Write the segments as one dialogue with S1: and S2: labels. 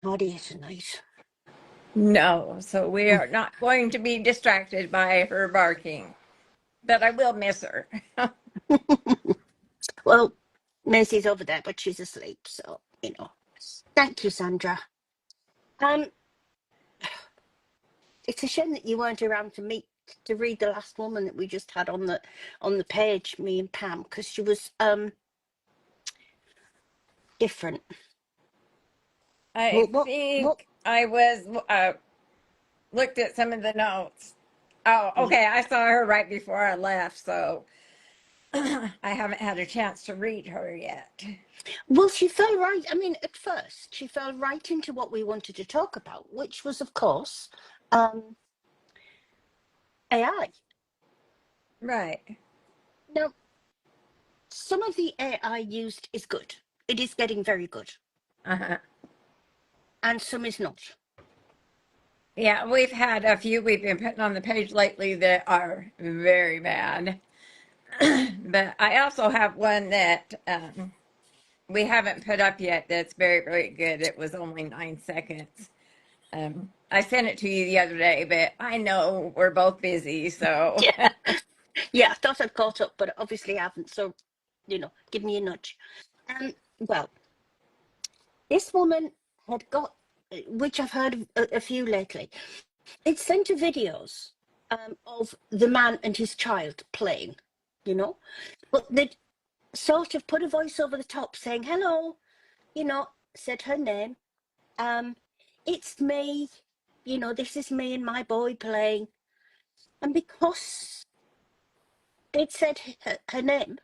S1: party tonight.
S2: No, so we are not going to be distracted by her barking, but I will miss her.
S1: Well, Maisie's over there, but she's asleep, so, you know. Thank you, Sandra. Um, it's a shame that you weren't around to read the last woman that we just had on the page, me and Pam, because she was different.
S2: I
S1: What
S2: think I was looked at some of the notes. Oh,
S1: yeah.
S2: okay. I saw her right before I left, so I haven't had a chance to read her yet.
S1: Well, she fell right. I mean, at first, she fell right into what we wanted to talk about, which was, of course, AI.
S2: Right.
S1: Now, some of the AI used is good. It is getting very good,
S2: Uh-huh.
S1: and some is not.
S2: Yeah, we've had a few we've been putting on the page lately that are very bad. But I also have one that we haven't put up yet that's very, very good. It was only 9 seconds. I sent it to you the other day, but I know we're both busy, so
S1: Yeah, yeah. I thought I'd caught up, but obviously I haven't. So, give me a nudge. Well, this woman had got, which I've heard a few lately. It sent her videos of the man and his child playing, but they'd sort of put a voice over the top saying, hello, said her name. Um, it's me, this is me and my boy playing. And because they'd said her name,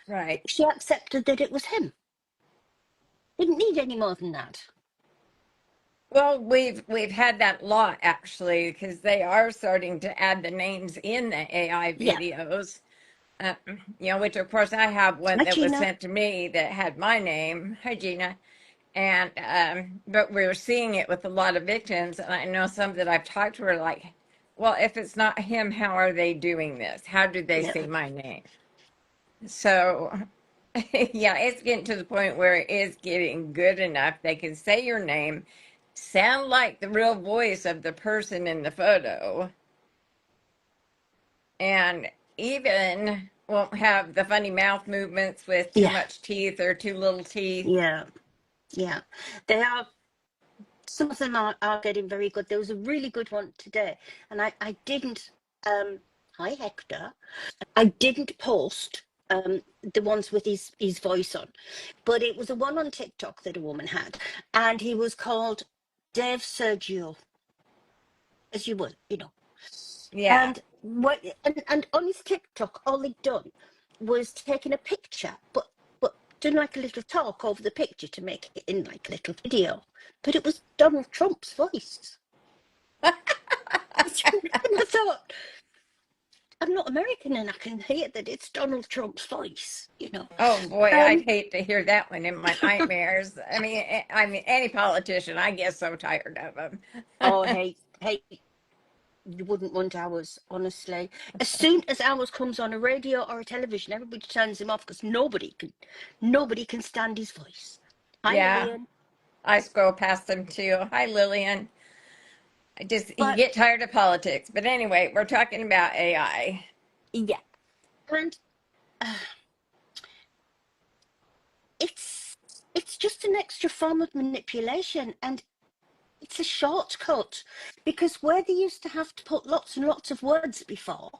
S2: right.
S1: she accepted that it was him. Didn't need any more than that.
S2: Well, we've had that lot actually because they are starting to add the names in the AI
S1: Yeah.
S2: videos. Uh, which of course I have one
S1: Hi,
S2: that was
S1: Gina.
S2: sent to me that had my name. Hi, Gina. And but we're seeing it with a lot of victims, and I know some that I've talked to are like, well, if it's not him, how are they doing this? How did they
S1: Yeah.
S2: say my name? So yeah, it's getting to the point where it is getting good enough. They can say your name, sound like the real voice of the person in the photo, and even won't have the funny mouth movements with too
S1: Yeah.
S2: much teeth or too little teeth.
S1: Yeah. Yeah. They are, some of them are getting very good. There was a really good one today, and I didn't, hi, Hector. I didn't post the ones with his voice on, but it was a one on TikTok that a woman had, and he was called Dave Sergio, as you would,
S2: Yeah.
S1: And and on his TikTok, all he'd done was taken a picture, but done like a little talk over the picture to make it in like a little video. But it was Donald Trump's voice. And I thought, I'm not American and I can hear that it's Donald Trump's voice.
S2: Oh boy, I'd
S1: Um,
S2: hate to hear that one in my nightmares. I mean, any politician, I get so tired of them.
S1: oh, hey, hey, you wouldn't want ours, honestly. As soon as ours comes on a radio or a television, everybody turns him off because nobody can stand his voice. Hi,
S2: Yeah,
S1: Lillian.
S2: I scroll past them too. Hi, Lillian. You
S1: But
S2: get tired of politics. But anyway, we're talking about AI.
S1: yeah, and uh, it's it's just an extra form of manipulation, and it's a shortcut because where they used to have to put lots and lots of words before,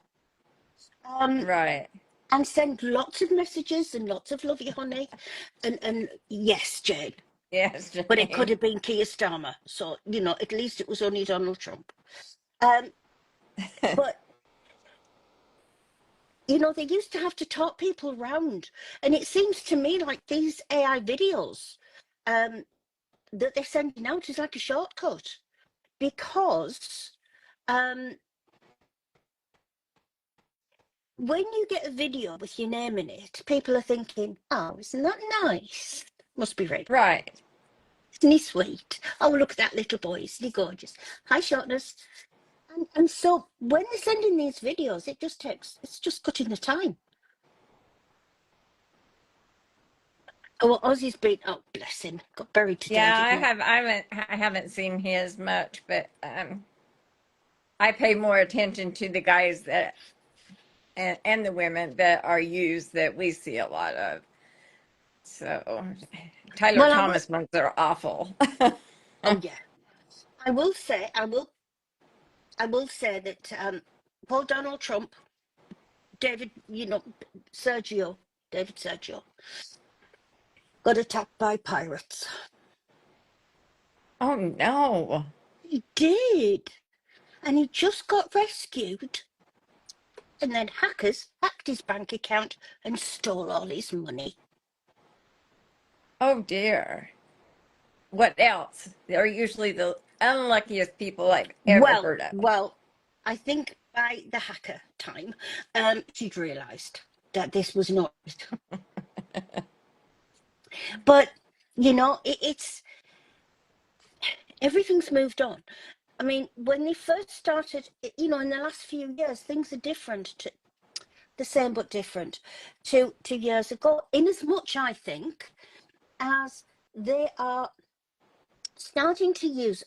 S1: um,
S2: Right.
S1: and send lots of messages and lots of love you honey, and yes, Jane,
S2: Yes,
S1: but it could
S2: Jane.
S1: have been Keir Starmer, so at least it was only Donald Trump. Um, but they used to have to talk people round, and it seems to me like these AI videos um, that they're sending out is like a shortcut because um, when you get a video with your name in it, people are thinking, "Oh, isn't that nice? Must be very
S2: Right.
S1: Isn't he sweet? Oh, look at that little boy, isn't he gorgeous? Hi, shortness." And so when they're sending these videos, it's just cutting the time. Oh, well, Ozzy's been, oh, bless him, got buried today,
S2: Yeah,
S1: didn't he?
S2: I haven't seen his much, but I pay more attention to the guys that and the women that are used that we see a lot of. So Tyler
S1: Well, I will,
S2: Thomas ones are awful.
S1: oh, yeah. I will say that Paul Donald Trump, David, David Sergio, got attacked by pirates.
S2: Oh no.
S1: He did. And he just got rescued. And then hackers hacked his bank account and stole all his money.
S2: Oh dear. What else? They're usually the unluckiest people I've ever
S1: Well,
S2: heard of.
S1: well, I think by the hacker time, she'd realised that this was not. But it's everything's moved on. I mean, when they first started, in the last few years, things are different. The same but different to 2 years ago. In as much, I think, as they are starting to use,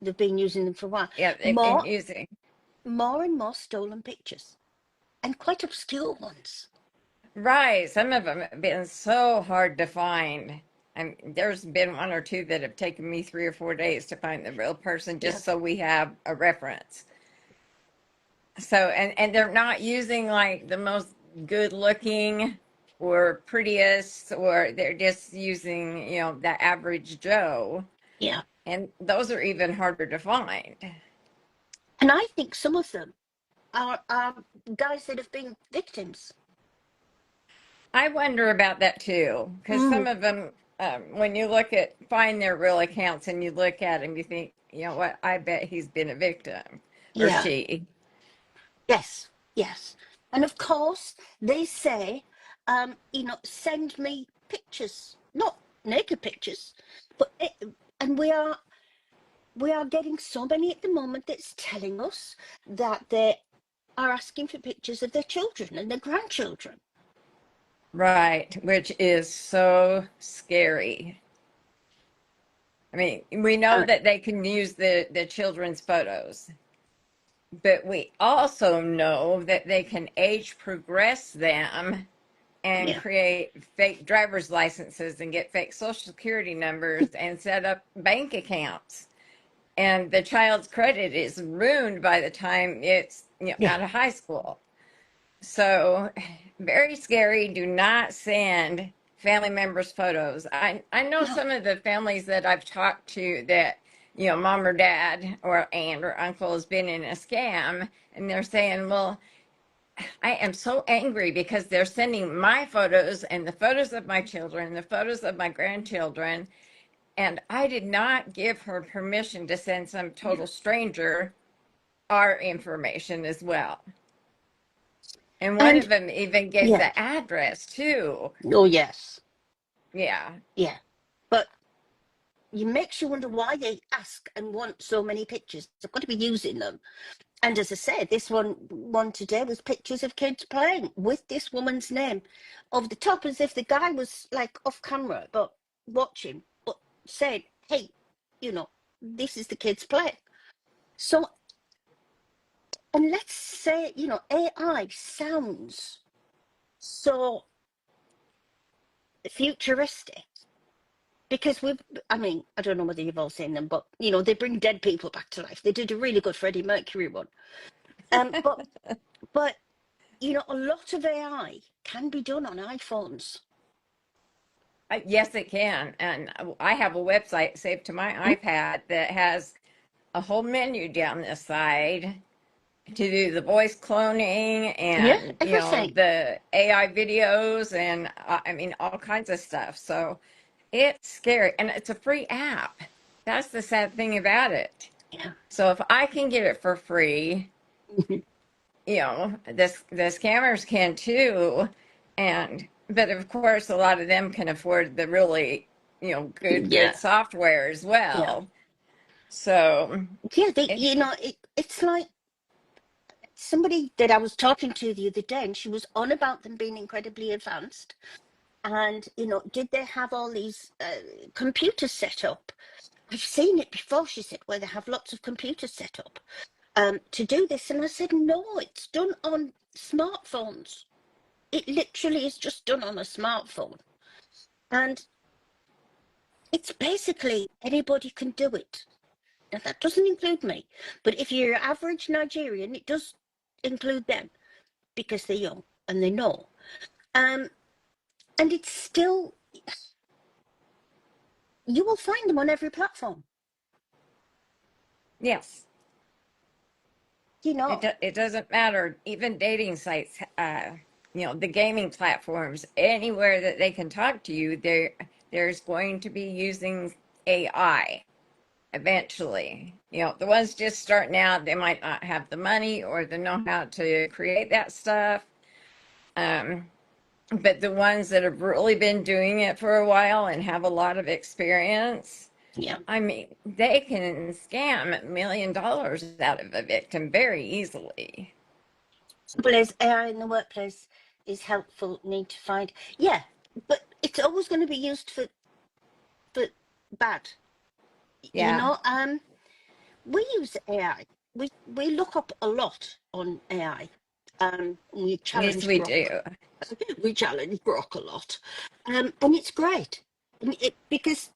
S1: they've been using them for a while,
S2: Yeah, they've been
S1: more,
S2: using.
S1: more and more stolen pictures, and quite obscure ones.
S2: Right. Some of them have been so hard to find. And there's been one or two that have taken me 3 or 4 days to find the real person
S1: Yeah,
S2: just so we have a reference. So, and they're not using like the most good looking or prettiest, or they're just using, the average Joe.
S1: yeah.
S2: And those are even harder to find.
S1: And I think some of them are guys that have been victims.
S2: I wonder about that too, because
S1: Mm,
S2: some of them, when you look at find their real accounts and you look at them, you think, you know what? I bet he's been a victim or
S1: yeah.
S2: she.
S1: Yes. Yes. And of course, they say, send me pictures, not naked pictures, but and we are getting so many at the moment that's telling us that they are asking for pictures of their children and their grandchildren.
S2: Right, which is so scary. I mean, we know
S1: Uh,
S2: that they can use the children's photos, but we also know that they can age progress them and
S1: yeah.
S2: create fake driver's licenses and get fake social security numbers and set up bank accounts. And the child's credit is ruined by the time it's
S1: Yeah.
S2: out of high school. So very scary. Do not send family members photos. I know
S1: No.
S2: some of the families that I've talked to that mom or dad or aunt or uncle has been in a scam, and they're saying, well, I am so angry because they're sending my photos and the photos of my children, the photos of my grandchildren, and I did not give her permission to send some
S1: Yeah.
S2: total stranger our information as well. And one
S1: And
S2: of them even gave
S1: yeah.
S2: the address too.
S1: Oh yes.
S2: Yeah.
S1: Yeah. But you makes you wonder why they ask and want so many pictures. They've got to be using them. And as I said, this one today was pictures of kids playing with this woman's name over the top, as if the guy was like off camera, but watching, but said, "Hey, this is the kids playing." So, and let's say, AI sounds so futuristic because I mean, I don't know whether you've all seen them, but they bring dead people back to life. They did a really good Freddie Mercury one. But but a lot of AI can be done on iPhones.
S2: Yes, it can. And I have a website saved to
S1: Mm,
S2: my iPad that has a whole menu down the side to do the voice cloning
S1: yeah,
S2: and,
S1: everything.
S2: the AI videos and I mean, all kinds of stuff. So it's scary. And it's a free app. That's the sad thing about it.
S1: Yeah.
S2: So if I can get it for free,
S1: Mhm.
S2: the scammers can too. And but of course a lot of them can afford the really, good
S1: Yeah.
S2: software as
S1: Yeah.
S2: well. So
S1: Yeah.
S2: it,
S1: It's like somebody that I was talking to the other day, and she was on about them being incredibly advanced. And, did they have all these computers set up? I've seen it before, she said, where they have lots of computers set up to do this. And I said, no, it's done on smartphones. It literally is just done on a smartphone. And it's basically anybody can do it. Now, that doesn't include me. But if you're your average Nigerian, it does include them because they're young and they know. And it's still, you will find them on every platform.
S2: Yes.
S1: You know,
S2: It doesn't matter. Even dating sites, the gaming platforms, anywhere that they can talk to you, there's going to be using AI eventually. The ones just starting out, they might not have the money or the know-how to create that stuff. But the ones that have really been doing it for a while and have a lot of experience,
S1: yeah.
S2: I mean, they can scam $1 million out of a victim very easily.
S1: Is AI in the workplace is helpful, need to find. Yeah, but it's always going to be used for bad. You
S2: Yeah.
S1: know, we use AI. We look up a lot on AI. We
S2: Yes,
S1: challenge
S2: we do.
S1: Grok. We challenge Grok a lot, and it's great. Because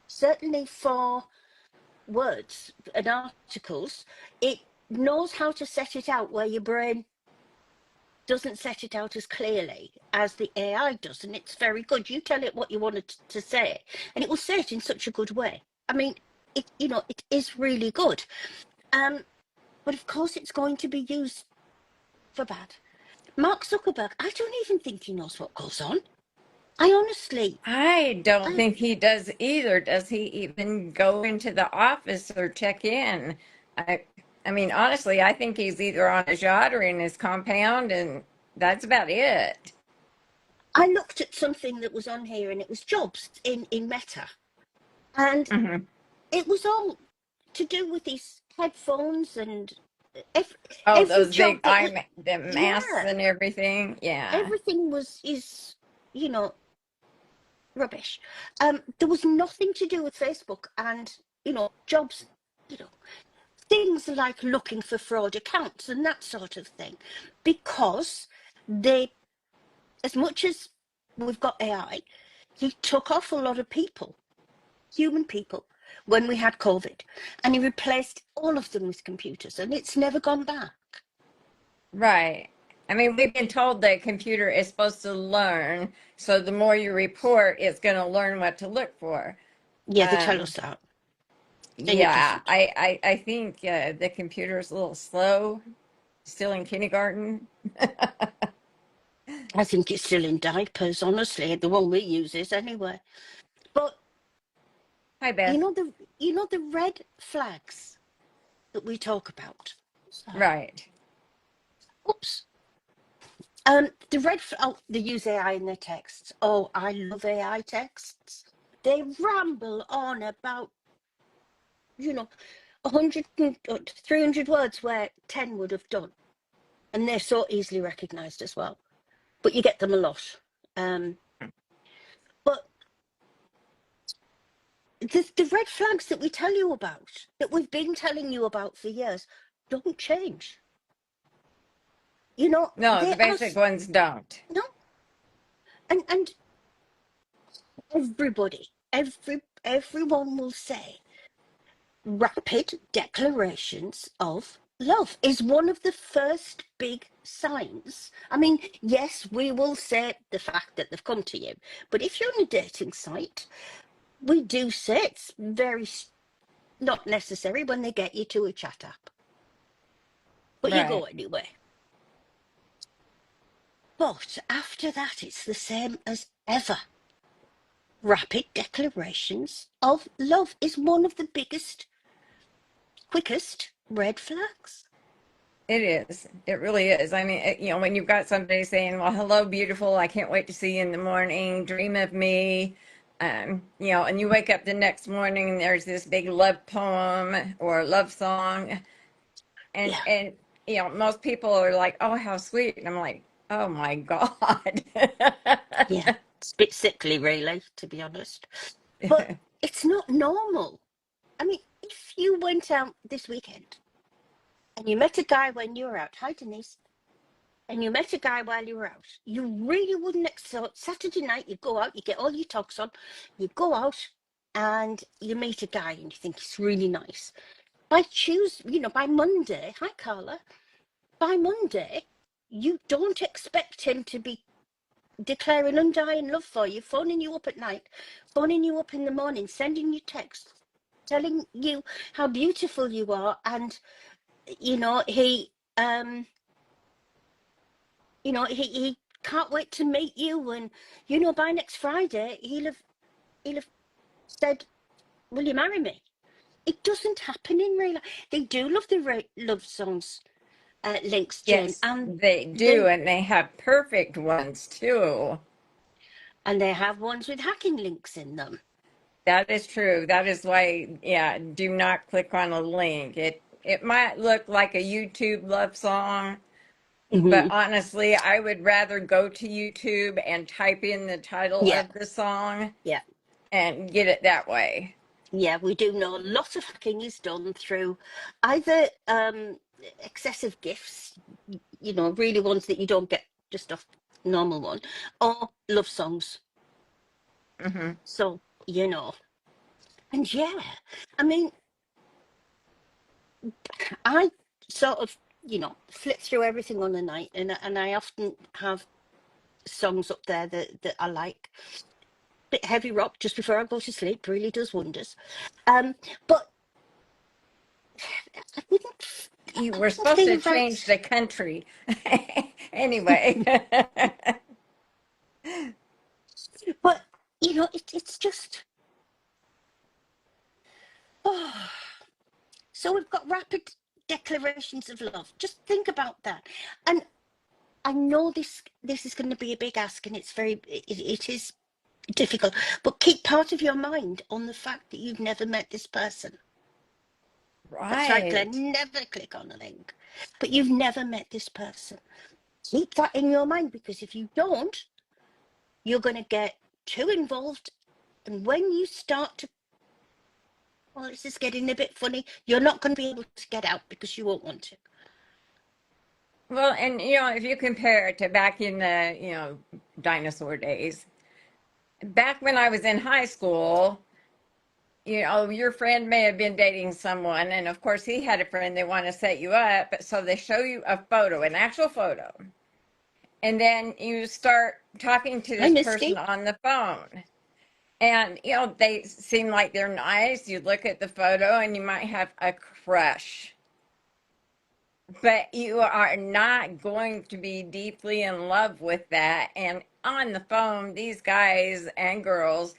S1: certainly for words and articles, it knows how to set it out where your brain doesn't set it out as clearly as the AI does, and it's very good. You tell it what you wanted to say, and it will say it in such a good way. I mean, it is really good. But of course, it's going to be used for bad. Mark Zuckerberg, I don't even think he knows what goes on. I honestly,
S2: I don't
S1: I
S2: think he does either. Does he even go into the office or check in? I, I mean, honestly, I think he's either on his yacht or in his compound, and that's about it.
S1: I looked at something that was on here, and it was jobs in Meta, and
S2: Hmm.
S1: it was all to do with these headphones and every,
S2: Oh,
S1: every
S2: those
S1: job
S2: big
S1: that was,
S2: the masks
S1: yeah,
S2: and everything. Yeah.
S1: everything is you know rubbish. There was nothing to do with Facebook and jobs, you know things like looking for fraud accounts and that sort of thing, because they, as much as we've got AI, he took off a lot of people, human people, when we had COVID, and he replaced all of them with computers, and it's never gone back.
S2: Right. I mean, we've been told that a computer is supposed to learn, so the more you report, it's going to learn what to look for.
S1: Yeah, they tell
S2: Um,
S1: us that, and it
S2: yeah,
S1: doesn't.
S2: I think the computer is a little slow, still in kindergarten.
S1: I think it's still in diapers, honestly, the one we use is anyway. But
S2: Hi,
S1: you
S2: Beth.
S1: know the the red flags that we talk about. So,
S2: Right.
S1: oops. Oh, they use AI in their texts. Oh, I love AI texts. They ramble on about, 100 300 words where 10 would have done. And they're so easily recognized as well. But you get them a lot. Um, but the red flags that we tell you about, that we've been telling you about for years, don't change.
S2: No,
S1: They
S2: the
S1: are,
S2: basic ones don't.
S1: no, and everybody, everyone will say rapid declarations of love is one of the first big signs. I mean, yes, we will say the fact that they've come to you, but if you're on a dating site, we do say it's not necessary when they get you to a chat app, but you go
S2: Right.
S1: anyway. But after that, it's the same as ever. Rapid declarations of love is one of the biggest, quickest red flags.
S2: It is. It really is. I mean, when you've got somebody saying, "Well, hello, beautiful. I can't wait to see you in the morning. Dream of me." And you wake up the next morning and there's this big love poem or love song, and
S1: Yeah.
S2: most people are like, "Oh, how sweet," and I'm like, Oh my God.
S1: Yeah, it's a bit sickly, really, to be honest. But it's not normal. I mean, if you went out this weekend and you met a guy when you were out, hi Denise, and you met a guy while you were out, you really wouldn't. So Saturday night, you go out, you get all your togs on, you go out, and you meet a guy, and you think he's really nice. By Tuesday, by Monday, hi Carla, by Monday, you don't expect him to be declaring undying love for you, phoning you up at night, phoning you up in the morning, sending you texts, telling you how beautiful you are, and he he can't wait to meet you, and by next Friday he'll have said, will you marry me? It doesn't happen in real life. They do love the love songs, links, Jane,
S2: Yes, they do, and they have perfect ones too.
S1: and they have ones with hacking links in them.
S2: That is true. That is why, yeah, do not click on a link. It might look like a YouTube love song, but
S1: Hmm.
S2: honestly, I would rather go to YouTube and type in the title
S1: Yeah,
S2: of the song
S1: yeah.
S2: and get it that way.
S1: Yeah, we do know a lot of hacking is done through either excessive gifts, really ones that you don't get just off normal one, or love songs.
S2: Hmm.
S1: So, and yeah, I mean, I sort of, flip through everything on the night, and I often have songs up there that I like. Bit heavy rock just before I go to sleep really does wonders. But I wouldn't,
S2: You
S1: I
S2: were
S1: wouldn't
S2: supposed to
S1: feel very.
S2: change the country. Anyway.
S1: But it's just. Oh, so we've got rapid declarations of love. Just think about that. And I know this is going to be a big ask, and it is difficult. But keep part of your mind on the fact that you've never met this person. That's right,
S2: Right.
S1: Glenn. Never click on a link. But you've never met this person. Keep that in your mind, because if you don't, you're going to get too involved. And when you start to, well, this is getting a bit funny, you're not going to be able to get out because you won't want to.
S2: Well, and if you compare it to back in the, dinosaur days, back when I was in high school, your friend may have been dating someone, and of course, he had a friend they want to set you up. So they show you a photo, an actual photo, and then you start talking to
S1: Hi,
S2: this person
S1: Misty.
S2: on the phone. And, they seem like they're nice. You look at the photo and you might have a crush, but you are not going to be deeply in love with that. And on the phone, these guys and girls,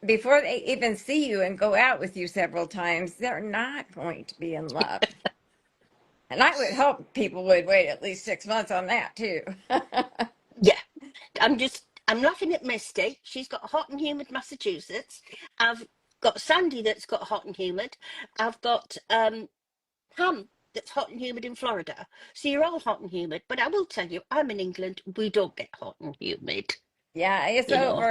S2: before they even see you and go out with you several times, they're not going to be in love. And I would hope people would wait at least 6 months on that too.
S1: Yeah, I'm laughing at Misty. She's got hot and humid Massachusetts. I've got Sandy that's got hot and humid. I've got Pam that's hot and humid in Florida. So you're all hot and humid. But I will tell you, I'm in England. We don't get hot and humid.
S2: Yeah,
S1: You know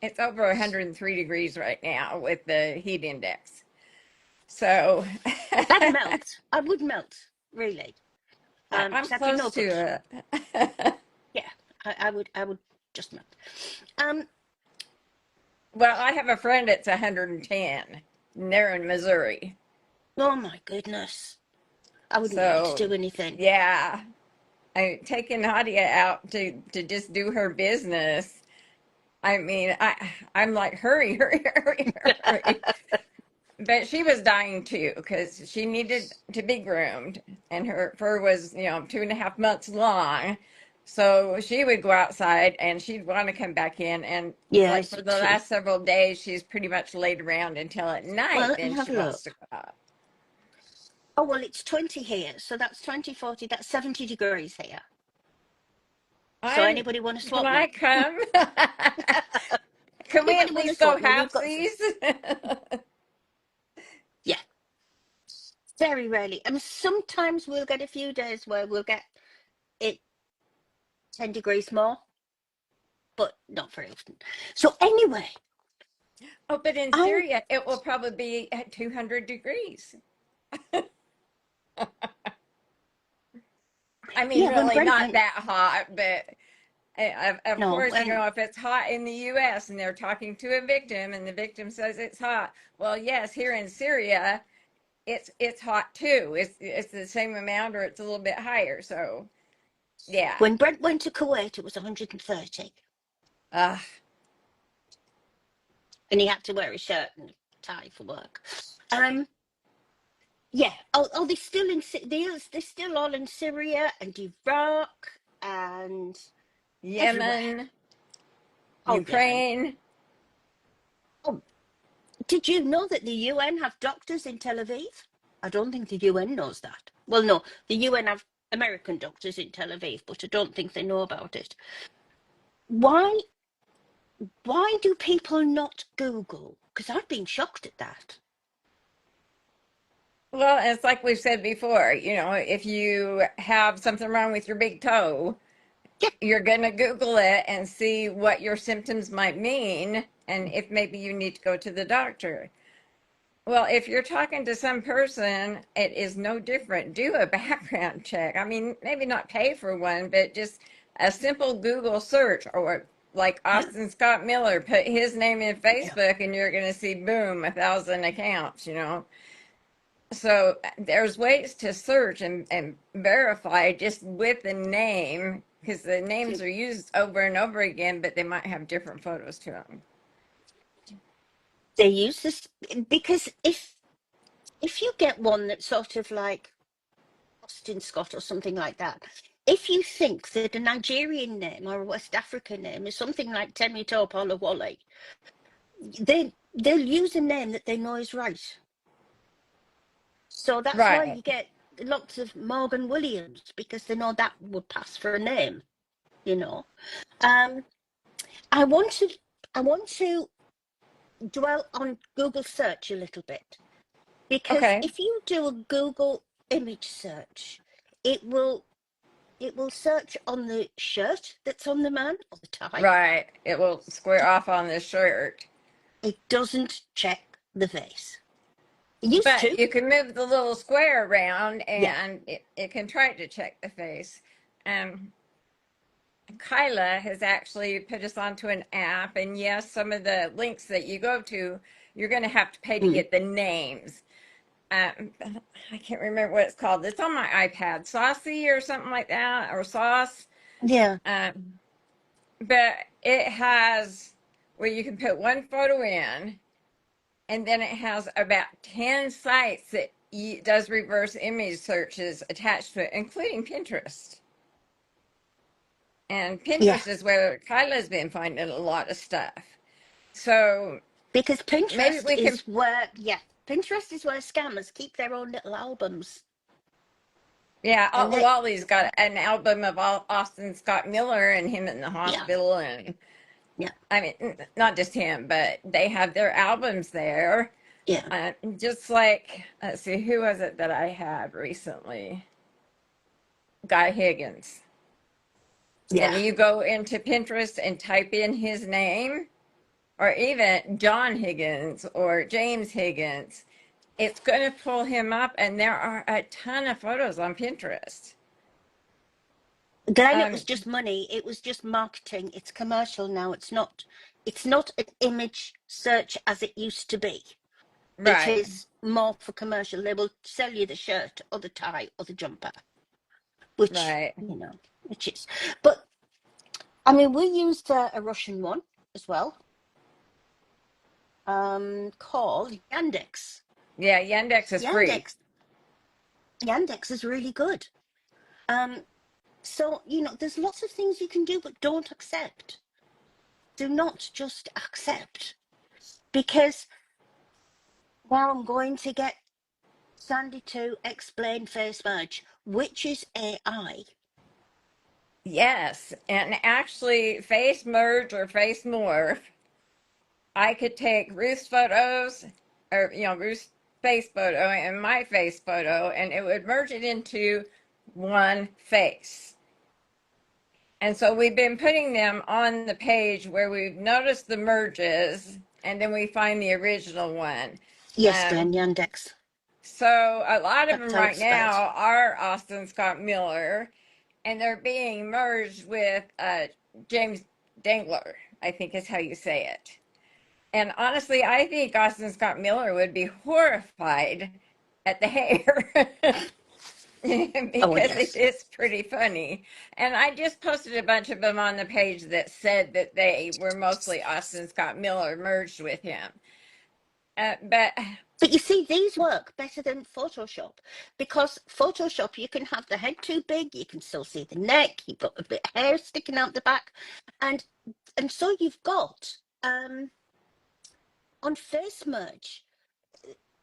S2: it's over 103 degrees right now with the heat index. So
S1: I'd melt. I would melt, really.
S2: I'm
S1: Because I'd be no
S2: close
S1: good.
S2: to it.
S1: Yeah, I would just melt. Um,
S2: Well, I have a friend that's 110, and they're in Missouri.
S1: oh my goodness. I wouldn't be able to
S2: So,
S1: do anything.
S2: yeah, I taking Nadia out to just do her business. I mean, I'm like, hurry, hurry, hurry, hurry. But she was dying too because she needed to be groomed, and her fur was, 2.5 months long. So she would go outside and she'd want to come back in. And
S1: Yeah,
S2: like
S1: is
S2: for
S1: it
S2: the
S1: too?
S2: last several days, she's pretty much laid around until at
S1: Well,
S2: night.
S1: let me
S2: Then
S1: have
S2: she
S1: a
S2: wants to
S1: look.
S2: go out.
S1: Oh, well, it's 20 here. So that's 20, 40. That's 70 degrees here. So
S2: I
S1: anybody want to
S2: can
S1: swap
S2: I
S1: me?
S2: come? Can we
S1: Anybody
S2: at
S1: want to
S2: least go
S1: swap me? We've got,
S2: halfsies?
S1: yeah, very rarely. And sometimes we'll get a few days where we'll get it. 10 degrees more, but not very often. So anyway,
S2: Oh, but in
S1: I'm,
S2: Syria, it will probably be at 200 degrees. I mean,
S1: yeah, when
S2: really
S1: Brent
S2: not
S1: went,
S2: that hot, but of
S1: no,
S2: course,
S1: when,
S2: if it's hot in the US and they're talking to a victim and the victim says it's hot, well, yes, here in Syria, it's hot too. It's the same amount or it's a little bit higher. So, yeah.
S1: when Brent went to Kuwait, it was 130,
S2: Uh,
S1: and he had to wear a shirt and tie for work. Um, yeah. Oh, they're still in, they're still all in Syria and Iraq and everywhere.
S2: Yemen,
S1: Oh, Yemen.
S2: Ukraine.
S1: Oh, did you know that the UN have doctors in Tel Aviv? I don't think the UN knows that. Well, no, the UN have American doctors in Tel Aviv, but I don't think they know about it. Why? Why do people not Google? Because I've been shocked at that.
S2: Well, it's like we've said before, if you have something wrong with your big toe,
S1: Yeah,
S2: you're going to Google it and see what your symptoms might mean and if maybe you need to go to the doctor. Well, if you're talking to some person, it is no different. Do a background check. I mean, maybe not pay for one, but just a simple Google search or like
S1: yeah,
S2: Austin Scott Miller, put his name in
S1: yeah.
S2: Facebook and you're going to see, boom, 1,000 accounts. So there's ways to search and verify just with the name because the names
S1: So
S2: are used over and over again, but they might have different photos to them.
S1: they use this because if you get one that's sort of like Austin Scott or something like that, if you think that a Nigerian name or a West African name is something like Temi Topala Wale, they'll use a name that they know is right. So that's why
S2: Right.
S1: you get lots of Morgan Williams because they know that would pass for a name, you know. Um, I want to I want to dwell on Google search a little bit because
S2: Okay.
S1: if you do a Google image search, it will search on the shirt that's on the man or the tie.
S2: Right. It will square off on the shirt.
S1: It doesn't check the face. It used
S2: But
S1: to.
S2: you can move the little square around
S1: Yeah.
S2: and it can try to check the face. Um, Kyla has actually put us onto an app, and yes, some of the links that you go to, you're going to have to pay to
S1: Mm.
S2: get the names. I can't remember what it's called. It's on my iPad, Saucy or something like that, or Sauce.
S1: Yeah.
S2: Um, but it has where you can put one photo in, and then it has about 10 sites that does reverse image searches attached to it, including Pinterest. And
S1: Yeah.
S2: Pinterest is where Kyla's been finding a lot of stuff. So
S1: Because
S2: maybe
S1: Pinterest
S2: we can,
S1: is where, yeah, Pinterest is where scammers keep their own little albums.
S2: yeah.
S1: And they,
S2: Wally's got an album of Austin Scott Miller and him in the
S1: yeah,
S2: hospital, and
S1: yeah,
S2: I mean, not just him, but they have their albums there.
S1: yeah,
S2: Just like, let's see, who was it that I had recently? Guy Higgins.
S1: yeah.
S2: And you go into Pinterest and type in his name, or even John Higgins or James Higgins, it's going to pull him up, and there are a ton of photos on Pinterest.
S1: Glenn, it
S2: Um,
S1: was just money. It was just marketing. It's commercial now. It's not an image search as it used to be. It
S2: right,
S1: is more for commercial. They will sell you the shirt or the tie or the jumper, which,
S2: right.
S1: which is. But I mean, we used a Russian one as well, called Yandex.
S2: Yeah, Yandex is free.
S1: Yandex, Yandex is really good. Um, so there's lots of things you can do, but don't accept. Do not just accept because now I'm going to get Sandy to explain face merge, which is AI.
S2: Yes, and actually, face merge or face morph, I could take Ruth's photos, or Ruth's face photo and my face photo, and it would merge it into one face. And so we've been putting them on the page where we've noticed the merges, and then we find the original one.
S1: Yes, Dan
S2: Um,
S1: Yandex.
S2: so a lot of
S1: That's
S2: them
S1: how
S2: right
S1: it's spelled.
S2: now are Austin Scott Miller, and they're being merged with James Dangler, I think is how you say it. And honestly, I think Austin Scott Miller would be horrified at the hair.
S1: Oh,
S2: Because it
S1: yes.
S2: is pretty funny. And I just posted a bunch of them on the page that said that they were mostly Austin Scott Miller merged with him. But
S1: But you see, these work better than Photoshop, because Photoshop, you can have the head too big, you can still see the neck, you've got a bit of hair sticking out the back, and so you've got on face merge,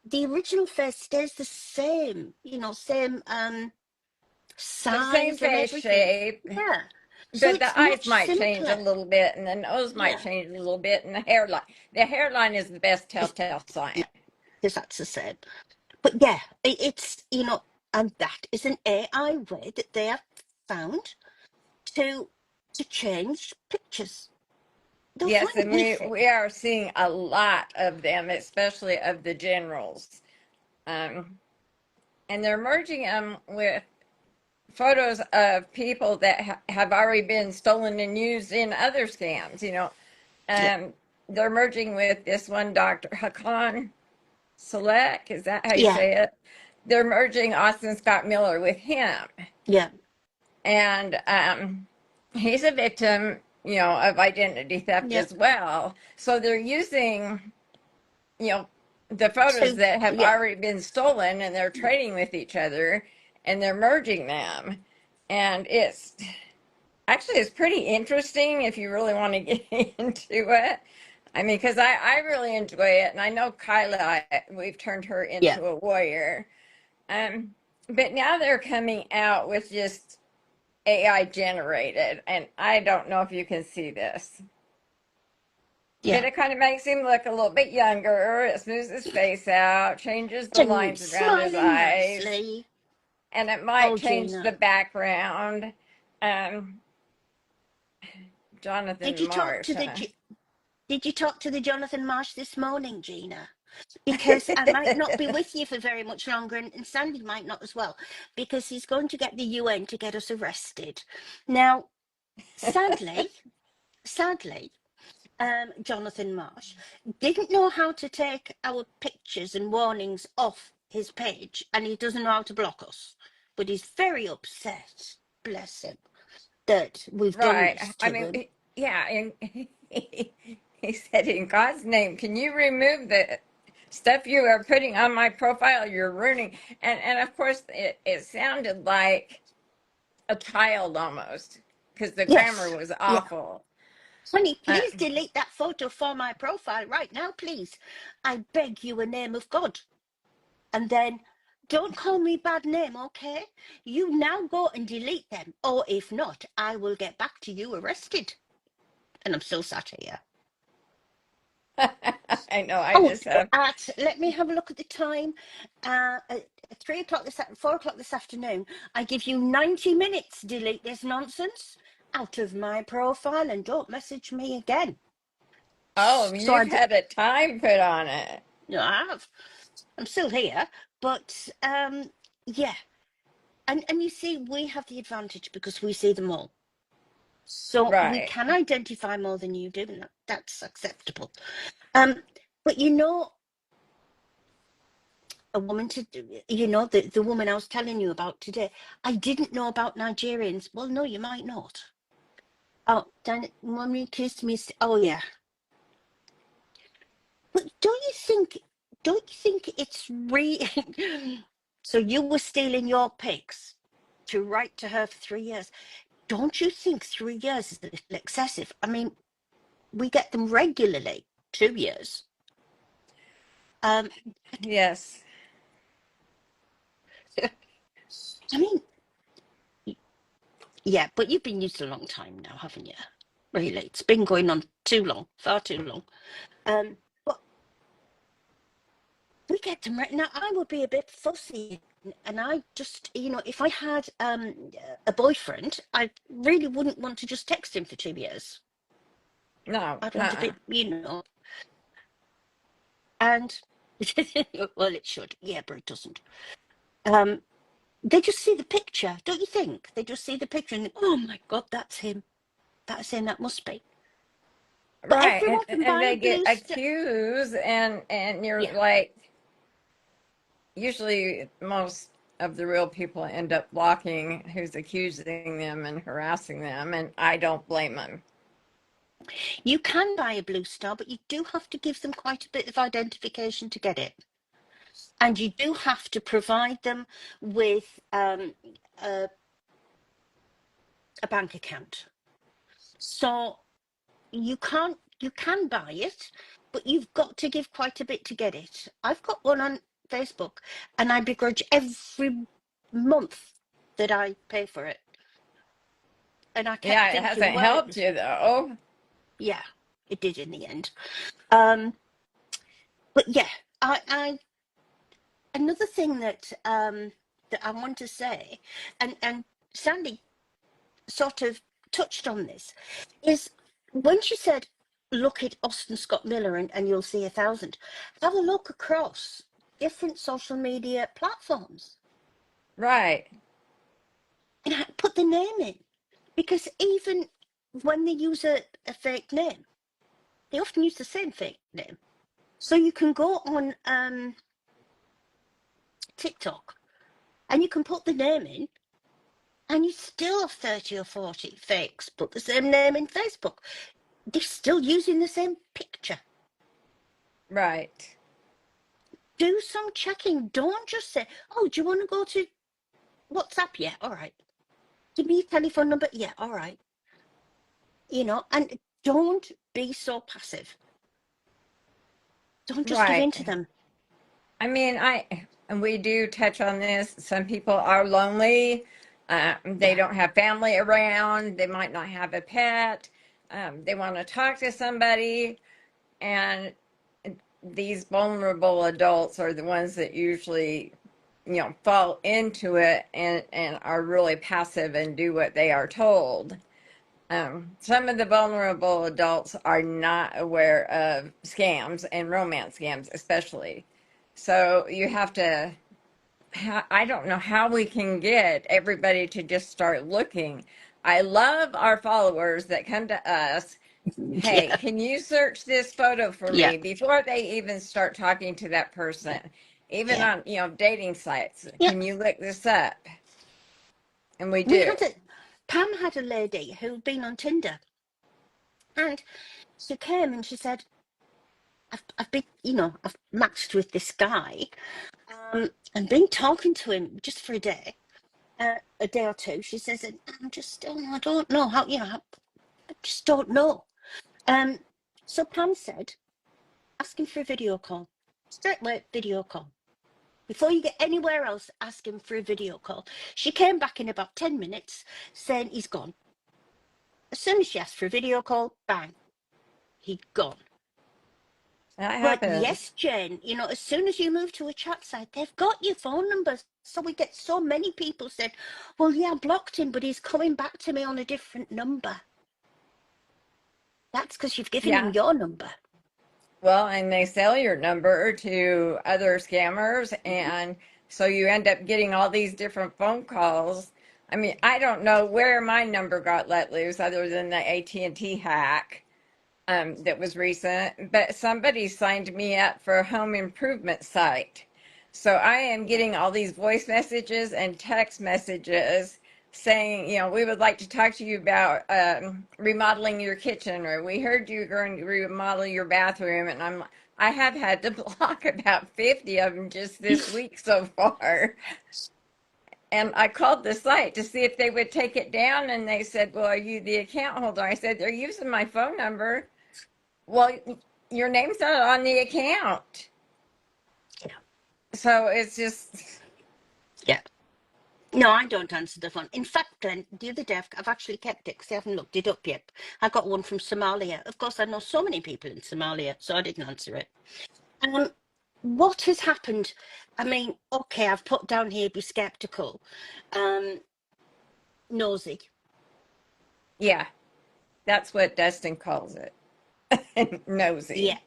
S1: the original face stays the same, same
S2: the same
S1: size and
S2: face
S1: everything.
S2: shape,
S1: Yeah. So
S2: but
S1: it's
S2: the eyes
S1: much
S2: might change a
S1: simpler.
S2: little bit, and the nose might
S1: Yeah.
S2: change a little bit, and the hairline. The hairline is the best
S1: It's,
S2: telltale sign.
S1: yeah, because that's the same. But yeah, it's, and that is an AI way that they have found to change pictures. They'll
S2: Yes,
S1: find
S2: and
S1: anything.
S2: we are seeing a lot of them, especially of the generals. Um, and they're merging them with photos of people that have already been stolen and used in other scams.
S1: Yeah,
S2: Um, they're merging with this one Dr. Hakan Selek. Is that how you
S1: yeah,
S2: say it? They're merging Austin Scott Miller with him,
S1: yeah,
S2: and he's a victim, of identity theft
S1: yeah.
S2: as well. So they're using, you know, the photos
S1: So
S2: that have
S1: yeah,
S2: already been stolen, and they're trading with each other, and they're merging them, and it's pretty interesting if you really want to get into it. I mean, because I really enjoy it, and I know Kyla, we've turned her
S1: yeah,
S2: into a warrior. Um, but now they're coming out with just AI generated, and I don't know if you can see this, but
S1: yeah.
S2: it kind of makes him look a little bit younger. It smooths his face out, changes the
S1: And
S2: lines around his
S1: smiling
S2: eyes,
S1: nicely.
S2: and it might
S1: Oh,
S2: change the
S1: Gina,
S2: background. Um,
S1: did
S2: Jonathan
S1: you talk
S2: Marsh,
S1: to the
S2: huh?
S1: did you talk to the Jonathan Marsh this morning, Gina? Because I might not be with you for very much longer, and Sandy might not as well, because he's going to get the UN to get us arrested. Now, sadly, sadly, Jonathan Marsh didn't know how to take our pictures and warnings off his page, and he doesn't know how to block us. But he's very upset, bless him, that we've done
S2: Right.
S1: this
S2: I
S1: to
S2: mean,
S1: him.
S2: yeah, and he said, "In God's name, can you remove the stuff you are putting on my profile? You're ruining." And of course, it sounded like a child almost, because the grammar
S1: Yes,
S2: was
S1: yeah.
S2: awful.
S1: Honey,
S2: Uh,
S1: please delete that photo for my profile right now, please. I beg you, a name of God. And then don't call me bad name, okay? You now go and delete them, or if not, I will get back to you arrested. And I'm still sat here.
S2: I know. I
S1: Oh,
S2: just have.
S1: let me have a look at the time. At 3 o'clock 4 o'clock this afternoon, I give you 90 minutes. Delete this nonsense out of my profile and don't message me again.
S2: Oh,
S1: So
S2: you've had a time put on it.
S1: no, I have. I'm still here, but yeah. And you see, we have the advantage because we see them all. So we
S2: Right.
S1: can identify more than you do, and that's acceptable. But a woman to the woman I was telling you about today, I didn't know about Nigerians. Well, no, you might not. Oh, mommy kissed me. Oh yeah. But don't you think it's so you were stealing your pics to write to her for 3 years? Don't you think 3 years is a little excessive? I mean, we get them regularly, 2 years. Um,
S2: Yes.
S1: I mean, yeah, but you've been used a long time now, haven't you? Really, it's been going on too long, far too long. Um, but we get them right now. I would be a bit fussy, and I just, if I had a boyfriend, I really wouldn't want to just text him for 2 years.
S2: No.
S1: I'd want a bit, and well, it should, yeah, but it doesn't. They just see the picture, don't you think? They just see the picture and think, oh my God, that's him. That's him. That must be. But
S2: Right.
S1: everyone can
S2: And
S1: buy
S2: they
S1: a
S2: get
S1: blue stuff.
S2: accused, and you're
S1: Yeah.
S2: like, usually most of the real people end up blocking who's accusing them and harassing them, and I don't blame them.
S1: You can buy a blue star, but you do have to give them quite a bit of identification to get it. And you do have to provide them with a, a bank account. So you can buy it, but you've got to give quite a bit to get it. I've got one on Facebook, and I begrudge every month that I pay for it. And I kept
S2: Yeah, it
S1: thinking,
S2: hasn't
S1: well,
S2: helped you though.
S1: yeah, it did in the end. Um, but yeah, I another thing that I want to say, and Sandy sort of touched on this, is when she said, look at Austin Scott Miller and you'll see 1,000. Have a look across different social media platforms
S2: Right.
S1: and put the name in. Because even when they use a fake name, they often use the same fake name. So you can go on TikTok and you can put the name in, and you still have 30 or 40 fakes, put the same name in Facebook. They're still using the same picture.
S2: Right.
S1: Do some checking. Don't just say, oh, do you want to go to WhatsApp? Yeah, all right. Give me your telephone number. Yeah, all right. And don't be so passive. Don't just give in to
S2: Right.
S1: them.
S2: I mean, and we do touch on this. Some people are lonely. They
S1: Yeah,
S2: don't have family around. They might not have a pet. They want to talk to somebody, and these vulnerable adults are the ones that usually, fall into it and are really passive and do what they are told. Some of the vulnerable adults are not aware of scams and romance scams, especially. So you have to, I don't know how we can get everybody to just start looking. I love our followers that come to us. Hey,
S1: yeah,
S2: can you search this photo for
S1: yeah,
S2: me before they even start talking to that person? Even
S1: yeah,
S2: on, dating sites.
S1: yeah.
S2: Can you look this up? And we
S1: We
S2: do.
S1: had Pam had a lady who'd been on Tinder, and she came and she said, I've been, I've matched with this guy, and been talking to him just for a day or two. She says, and I'm just, I don't know how, I just don't know. Um, so Pam said, ask him for a video call. Straight away, video call. Before you get anywhere else, ask him for a video call. She came back in about 10 minutes saying he's gone. As soon as she asked for a video call, bang, he'd gone.
S2: That
S1: But
S2: happens.
S1: yes, Jane, as soon as you move to a chat site, they've got your phone numbers. So we get so many people said, well, yeah, I blocked him, but he's coming back to me on a different number. That's because you've given him
S2: Yeah.
S1: your number.
S2: Well, and they sell your number to other scammers, and so you end up getting all these different phone calls. I mean, I don't know where my number got let loose other than the AT&T hack that was recent, but somebody signed me up for a home improvement site. So I am getting all these voice messages and text messages saying, we would like to talk to you about remodeling your kitchen, or we heard you're going to remodel your bathroom. And I have had to block about 50 of them just this week so far. And I called the site to see if they would take it down, and they said, well, are you the account holder? I said, they're using my phone number. Well, your name's not on the account.
S1: Yeah.
S2: So it's just,
S1: Yeah. No, I don't answer the phone. In fact, Glenn, the other day, I've actually kept it because I haven't looked it up yet. I got one from Somalia. Of course, I know so many people in Somalia, so I didn't answer it. Um, what has happened? I mean, okay, I've put down here be skeptical, um, nosy.
S2: Yeah, that's what Dustin calls it.
S1: Yeah,
S2: Nosy.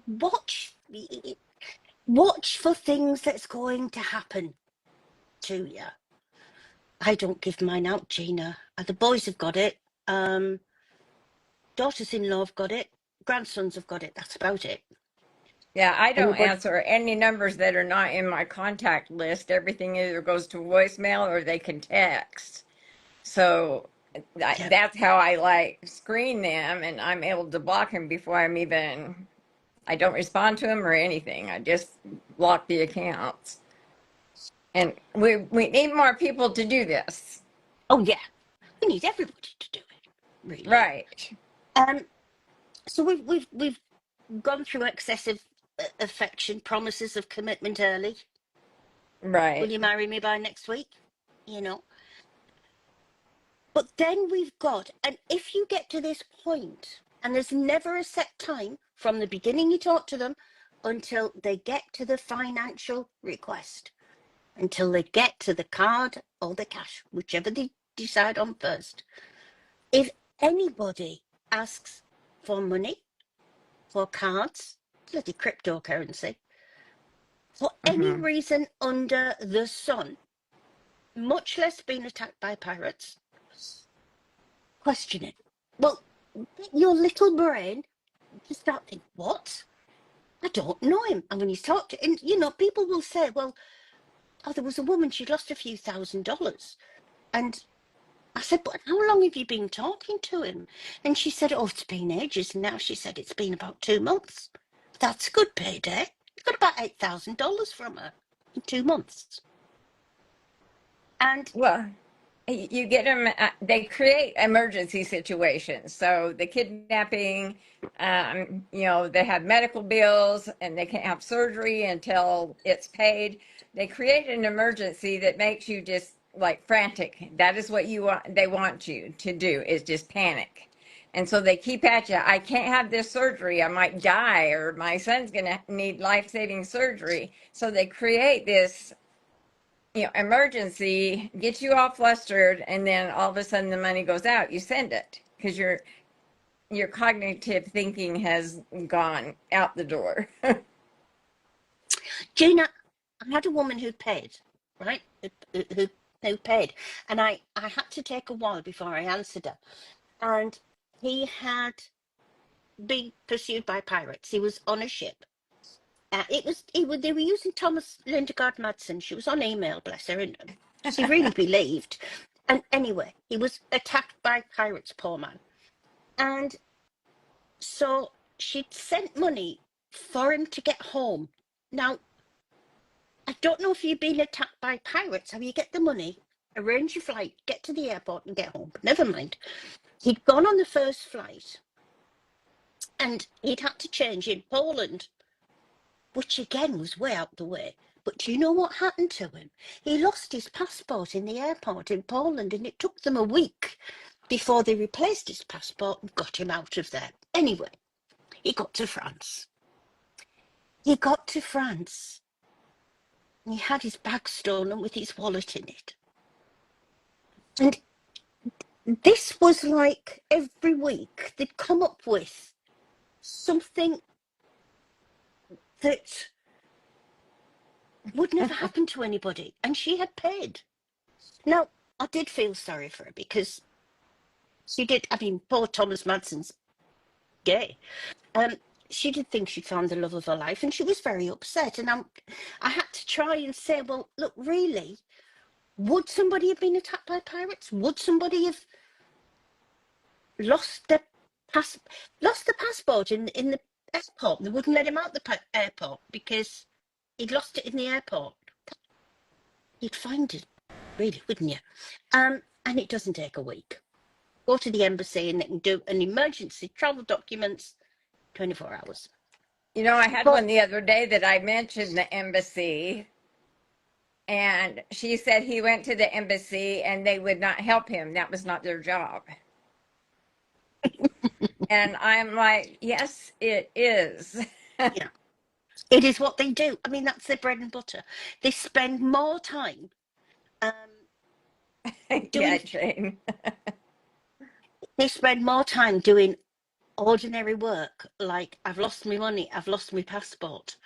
S1: watch, watch for things that's going to happen to you. I don't give mine out, Gina. The boys have got it. Daughters-in-law have got it. Grandsons have got it. That's about it.
S2: Yeah, I don't
S1: Anybody?
S2: answer any numbers that are not in my contact list. Everything either goes to voicemail or they can text. So
S1: Yeah.
S2: that's how I like screen them, and I'm able to block them before I don't respond to them or anything. I just block the accounts. And we need more people to do this.
S1: Oh yeah. We need everybody to do it, really.
S2: Right.
S1: Um. So we've gone through excessive affection, promises of commitment early. Will
S2: Right.
S1: you marry me by next week? You know. But then we've got, and if you get to this point, and there's never a set time from the beginning you talk to them until they get to the financial request, until they get to the card or the cash, whichever they decide on first. If anybody asks for money, for cards, bloody cryptocurrency, for any
S2: Hmm.
S1: reason under the sun, much less being attacked by pirates, question it. Well, your little brain to start thinking, what? I don't know him. And when you talk to, and people will say, well, oh, there was a woman, she'd lost a few $1,000s. And I said, but how long have you been talking to him? And she said, oh, it's been ages. And now she said it's been about 2 months. That's a good payday. You got about $8,000 from her in 2 months. And
S2: Well, you get them, they create emergency situations. So the kidnapping, they have medical bills and they can't have surgery until it's paid. They create an emergency that makes you just like frantic. That is what they want you to do, is just panic. And so they keep at you. I can't have this surgery. I might die, or my son's going to need life-saving surgery. So they create this emergency, get you all flustered, and then all of a sudden the money goes out. You send it because your cognitive thinking has gone out the door.
S1: Gina, I had a woman who paid, right? Who paid. And I had to take a while before I answered her. And he had been pursued by pirates. He was on a ship. They were using Thomas Lindegard Madsen. She was on email, bless her, and she really believed. And anyway, he was attacked by pirates, poor man. And so she'd sent money for him to get home. Now, I don't know if you've been attacked by pirates, how you get the money, arrange your flight, get to the airport and get home. But never mind. He'd gone on the first flight and he'd had to change in Poland, which again was way out the way. But do you know what happened to him? He lost his passport in the airport in Poland, and it took them a week before they replaced his passport and got him out of there. Anyway, he got to France. He got to France. And he had his bag stolen with his wallet in it. And this was like every week they'd come up with something that would never happen to anybody. And she had paid. Now, I did feel sorry for her because she did. I mean, poor Thomas Madsen's gay. Um, she did think she'd found the love of her life, and she was very upset. And I had to try and say, well, look, really, would somebody have been attacked by pirates? Would somebody have lost their lost the passport in the airport? They wouldn't let him out the airport because he'd lost it in the airport. You'd find it, really, wouldn't you? And it doesn't take a week. Go to the embassy and they can do an emergency travel documents 24 hours.
S2: I had
S1: But
S2: one the other day that I mentioned the embassy, and she said he went to the embassy and they would not help him. That was not their job. And I'm like, yes, it is.
S1: yeah, It is what they do. I mean, that's their bread and butter. They spend more time um,
S2: Yeah,
S1: doing.
S2: Jane.
S1: They spend more time doing ordinary work, like I've lost my money, I've lost my passport,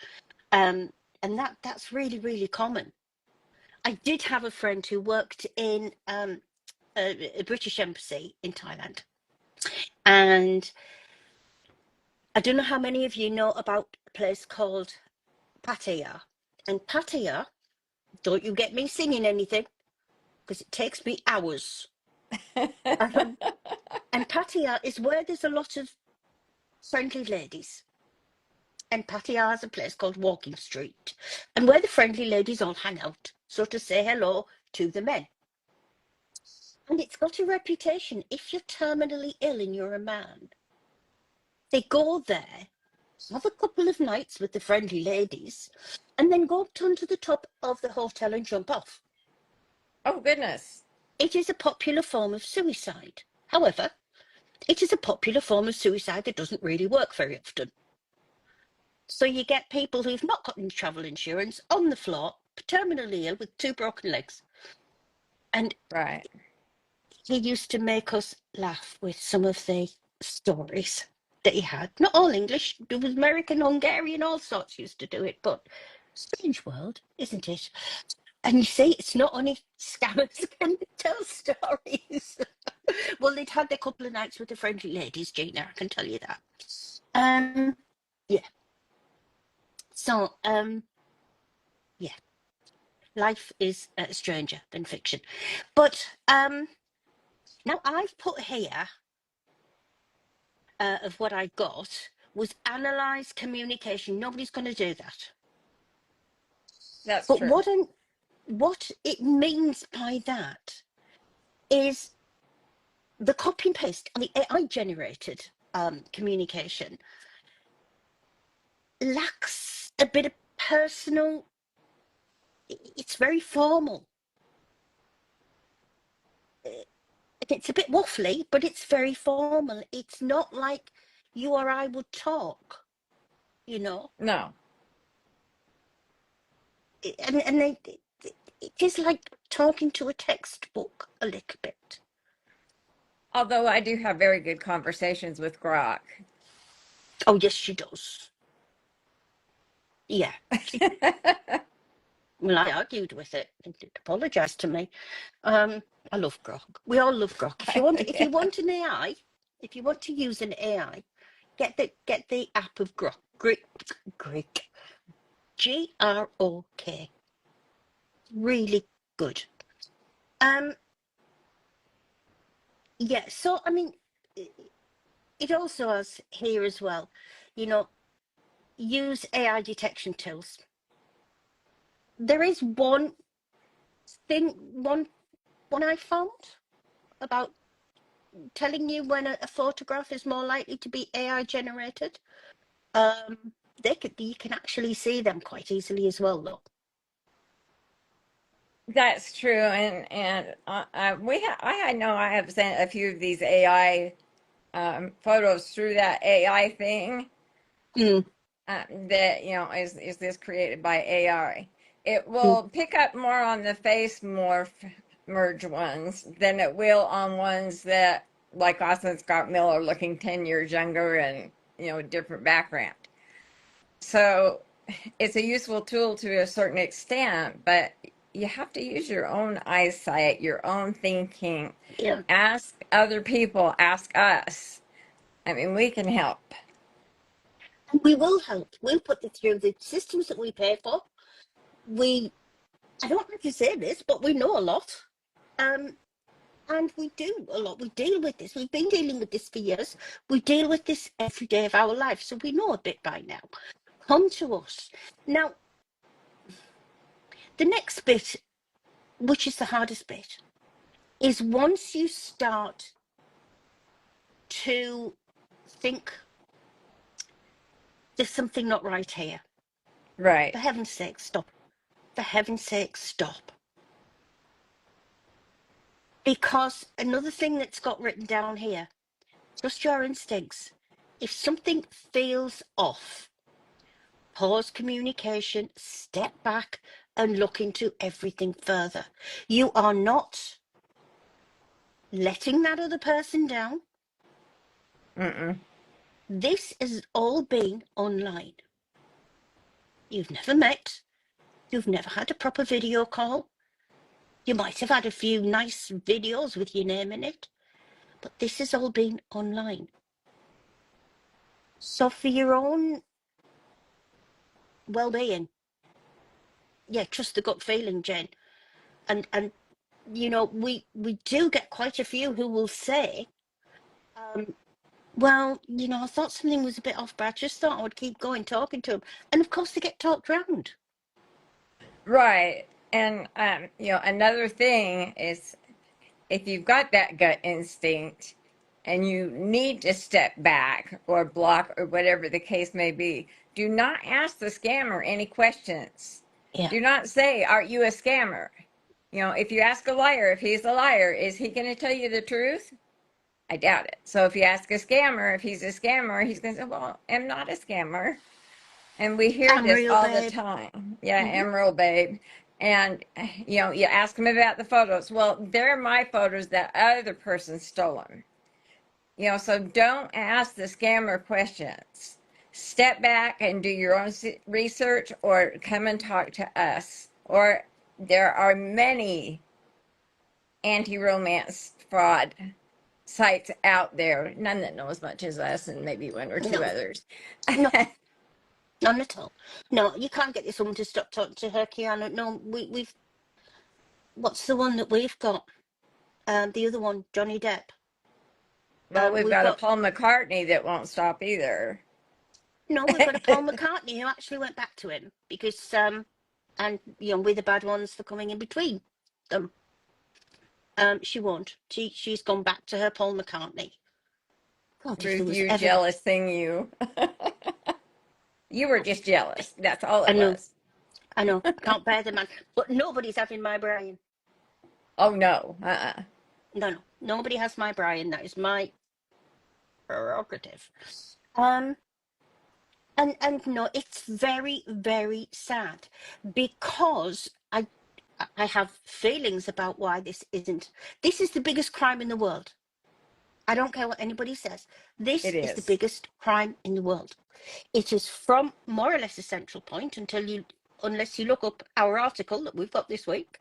S1: um, and that's really really common. I did have a friend who worked in a British embassy in Thailand, and I don't know how many of you know about a place called Pattaya. And Pattaya, don't you get me singing anything because it takes me hours. Um, and Pattaya is where there's a lot of friendly ladies. And Pattaya has a place called Walking Street, and where the friendly ladies all hang out, so to say hello to the men. And it's got a reputation. If you're terminally ill and you're a man, they go there, have a couple of nights with the friendly ladies, and then go up onto the top of the hotel and jump off.
S2: Oh, goodness.
S1: It is a popular form of suicide. However, it is a popular form of suicide that doesn't really work very often. So you get people who've not got any travel insurance on the floor, terminally ill with two broken legs. And
S2: Right.
S1: he used to make us laugh with some of the stories that he had. Not all English, there was American, Hungarian, all sorts used to do it, but strange world, isn't it? And you see, it's not only scammers can tell stories. Well, they'd had their couple of nights with the friendly ladies, Gina, I can tell you that. Yeah. So, yeah, life is stranger than fiction. But now I've put here of what I got was analyze communication. Nobody's going to do that.
S2: That's
S1: But
S2: true.
S1: what it means by that is the copy and paste and the AI generated communication lacks a bit of personal. It's very formal. It's a bit waffly, but it's very formal. It's not like you or I would talk, you know.
S2: No.
S1: And it is like talking to a textbook a little bit.
S2: Although I do have very good conversations with Grok.
S1: Oh yes, she does. Yeah, she. Well, I argued with it. It apologized to me. I love Grok. We all love Grok. If
S2: Yeah.
S1: you want an AI, if you want to use an AI, get the app of Grok. Greek. Grok. Really good. Um, yeah. So I mean, it also has here as well. You know, use AI detection tools. There is one I found about telling you when a photograph is more likely to be AI generated. Um, you can actually see them quite easily as well, though.
S2: That's true, and I know I have sent a few of these AI photos through that AI thing
S1: Mm,
S2: that is this created by AI. It
S1: mm.
S2: will pick up more on the face morph merge ones than it will on ones that like Austin Scott Miller looking 10 years younger and different background. So it's a useful tool to a certain extent, but you have to use your own eyesight, your own thinking.
S1: Yeah,
S2: Ask other people, ask us. I mean, we can help.
S1: and we will help. We'll put it through the systems that we pay for. We, I don't like to say this, but we know a lot. Um, and we do a lot. We deal with this. We've been dealing with this for years. We deal with this every day of our life, so we know a bit by now. Come to us. Now, the next bit, which is the hardest bit, is once you start to think there's something not right here.
S2: Right.
S1: For heaven's sake, stop. For heaven's sake, stop. Because another thing that's got written down here, trust your instincts. If something feels off, pause communication, step back, and look into everything further. You are not letting that other person down.
S2: Mm-mm.
S1: This has all been online. You've never met. You've never had a proper video call. You might have had a few nice videos with your name in it, but this has all been online. So for your own well-being, yeah, trust the gut feeling, Jen. And you know, we do get quite a few who will say, um, well, you know, I thought something was a bit off, but I just thought I would keep going talking to them. And of course they get talked round.
S2: Right. And another thing is, if you've got that gut instinct and you need to step back or block or whatever the case may be, do not ask the scammer any questions.
S1: Yeah.
S2: Do not say, "Are you a scammer?" If you ask a liar, if he's a liar, is he going to tell you the truth? I doubt it. So if you ask a scammer, if he's a scammer, he's going to say, "Well, I'm not a scammer." And we hear
S1: I'm
S2: this
S1: real,
S2: all the
S1: babe.
S2: time. Yeah,
S1: Hmm.
S2: Emerald Babe. And, you ask them about the photos. Well, they're my photos that other person stole them. So don't ask the scammer questions. Step back and do your own research or come and talk to us. Or there are many anti-romance fraud sites out there, none that know as much as us and maybe one or two
S1: No,
S2: others.
S1: no, none at all. No, you can't get this woman to stop talking to her, Kiana. No, we've. What's the one that we've got? The other one, Johnny Depp.
S2: Well, we've
S1: We've
S2: got a
S1: got
S2: Paul McCartney that won't stop either.
S1: no, we've got a Paul McCartney who actually went back to him because and you know, we're the bad ones for coming in between them. She won't. She's gone back to her Paul McCartney. God, if there
S2: Ruth,
S1: was
S2: you
S1: ever,
S2: jealous thing, you. You were just jealous. That's all
S1: I
S2: it
S1: know,
S2: was.
S1: I know, I can't bear the man, but nobody's having my Brian.
S2: Oh, no.
S1: No, no, nobody has my Brian. That is my prerogative. Um, and no, it's very, very sad because I have feelings about why this isn't. This is the biggest crime in the world. I don't care what anybody says.
S2: It
S1: This is the
S2: is.
S1: biggest crime in the world. It is from more or less a central point unless you look up our article that we've got this week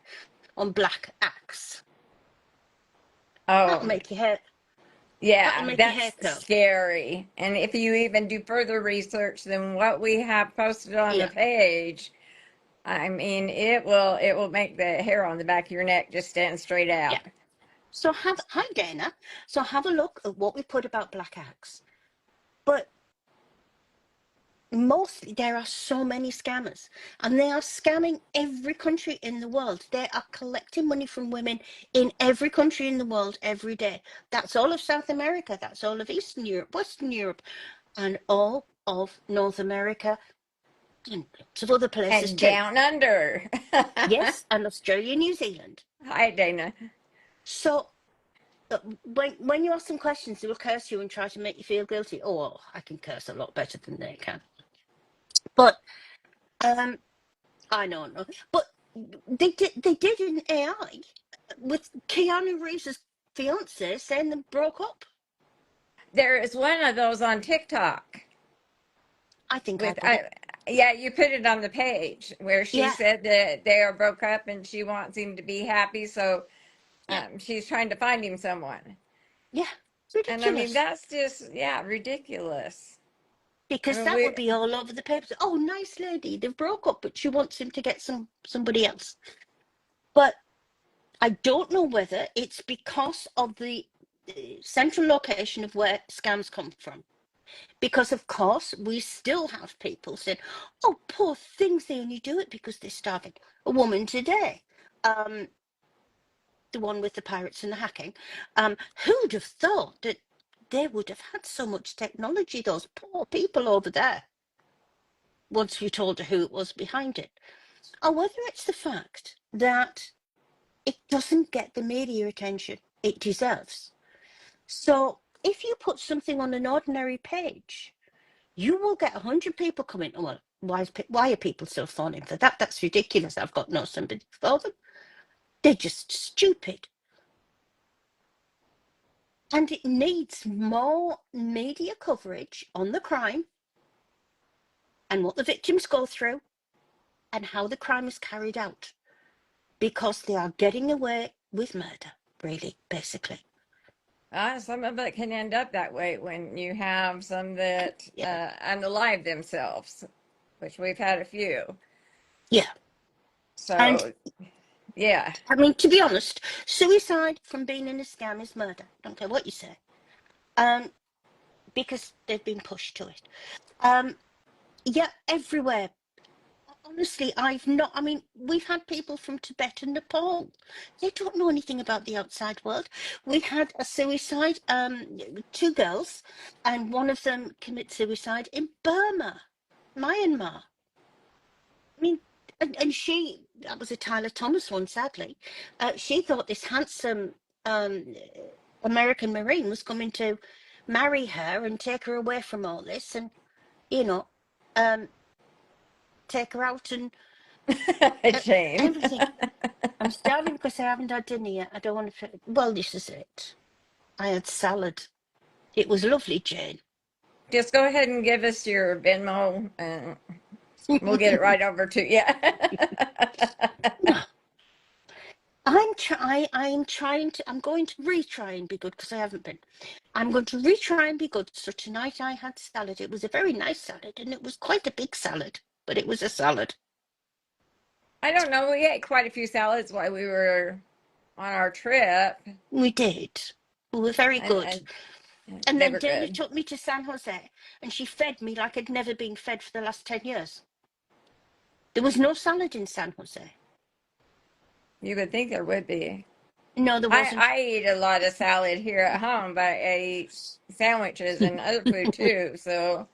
S1: on Black Axe. That'll
S2: Oh,
S1: make your hair. That'll
S2: yeah,
S1: make your hair
S2: that's
S1: curl.
S2: scary. And if you even do further research than what we have posted on the
S1: Yeah,
S2: page, I mean, it will make the hair on the back of your neck just stand straight
S1: yeah.
S2: out.
S1: So hi Dana. So have a look at what we put about Black Axe. But mostly there are so many scammers and they are scamming every country in the world. They are collecting money from women in every country in the world every day. That's all of South America, that's all of Eastern Europe, Western Europe, and all of North America, and lots of other places
S2: And
S1: too.
S2: down under.
S1: Yes, and Australia, New Zealand.
S2: Hi, Dana.
S1: So when you ask them questions, they will curse you and try to make you feel guilty. Oh, I can curse a lot better than they can. But um I don't know. But they did an AI with Keanu Reeves' fiance saying they broke up.
S2: There is one of those on TikTok.
S1: I think I
S2: with
S1: put it.
S2: I Yeah, you put it on the page where she
S1: Yeah,
S2: said that they are broke up and she wants him to be happy, so
S1: yeah,
S2: she's trying to find him someone.
S1: yeah.
S2: And I mean,
S1: Ridiculous.
S2: that's just, yeah, ridiculous. I
S1: Because
S2: mean,
S1: that
S2: we
S1: would be all over the papers. Oh, nice lady, they've broke up, but she wants him to get somebody else. But I don't know whether it's because of the central location of where scams come from. Because of course we still have people saying, "Oh, poor things, they only do it because they're starving." A woman today, um, the one with the pirates and the hacking, who'd have thought that they would have had so much technology? Those poor people over there. Once you told her who it was behind it, or whether it's the fact that it doesn't get the media attention it deserves. So if you put something on an ordinary page, you will get 100 people coming. Well, why are people so falling for that? That's ridiculous. I've got no sympathy for them. They're just stupid. And it needs more media coverage on the crime and what the victims go through and how the crime is carried out. Because they are getting away with murder, really, basically.
S2: Some of it can end up that way when you have some that
S1: Yeah.
S2: unalive themselves, which we've had a few.
S1: Yeah. And
S2: So, yeah.
S1: I mean, to be honest, suicide from being in a scam is murder. Don't care what you say. Because they've been pushed to it. Yeah, everywhere. Honestly, I mean, we've had people from Tibet and Nepal. They don't know anything about the outside world. We had a suicide, two girls, and one of them commit suicide in Burma, Myanmar. I mean, and she, that was a Tyler Thomas one, sadly. She thought this handsome um, American Marine was coming to marry her and take her away from all this and, you know, um, take her out and
S2: Jane.
S1: everything. I'm starving because I haven't had dinner yet. I don't want to. Well, this is it. I had salad. It was lovely, Jane.
S2: Just go ahead and give us your Venmo and we'll get it right over to you.
S1: No, I'm trying to. I'm going to retry and be good because I haven't been. I'm going to retry and be good. So tonight I had salad. It was a very nice salad, and it was quite a big salad, but it was a salad.
S2: I don't know. We ate quite a few salads while we were on our trip,
S1: We did. We were very good.
S2: and
S1: And
S2: they
S1: then
S2: were
S1: Dana
S2: good.
S1: took me to San Jose, and she fed me like I'd never been fed for the last 10 years. There was no salad in San Jose.
S2: You would think there would be.
S1: No, there wasn't.
S2: I eat a lot of salad here at home, but I eat sandwiches and other food too. So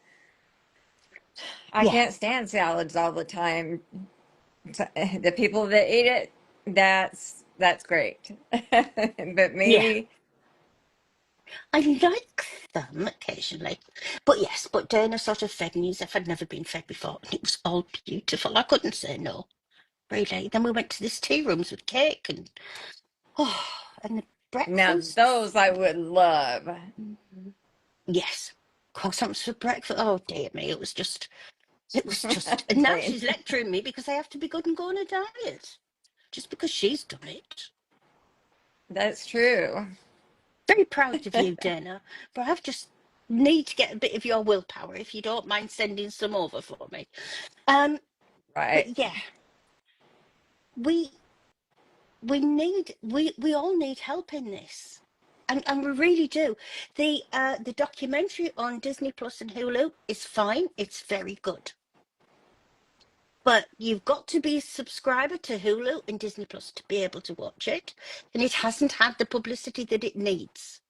S2: I
S1: Yeah,
S2: can't stand salads all the time. So, the people that eat it, that's great. But
S1: yeah.
S2: me,
S1: I like them occasionally. But yes, but Dana sort of fed me as if I'd never been fed before. And it was all beautiful. I couldn't say no, really. Then we went to this tea rooms with cake and oh, and the
S2: now
S1: breakfasts.
S2: those I would love.
S1: Yes. Croissants for breakfast. Oh dear me. It was just and now
S2: Jane,
S1: she's lecturing me because I have to be good and go on a diet. Just because she's done it.
S2: that's true.
S1: Very proud of you, Dana. But I've just need to get a bit of your willpower if you don't mind sending some over for me. Um,
S2: Right.
S1: but yeah, we we all need help in this. And we really do. The documentary on Disney Plus and Hulu is fine. It's very good. But you've got to be a subscriber to Hulu and Disney Plus to be able to watch it. And it hasn't had the publicity that it needs.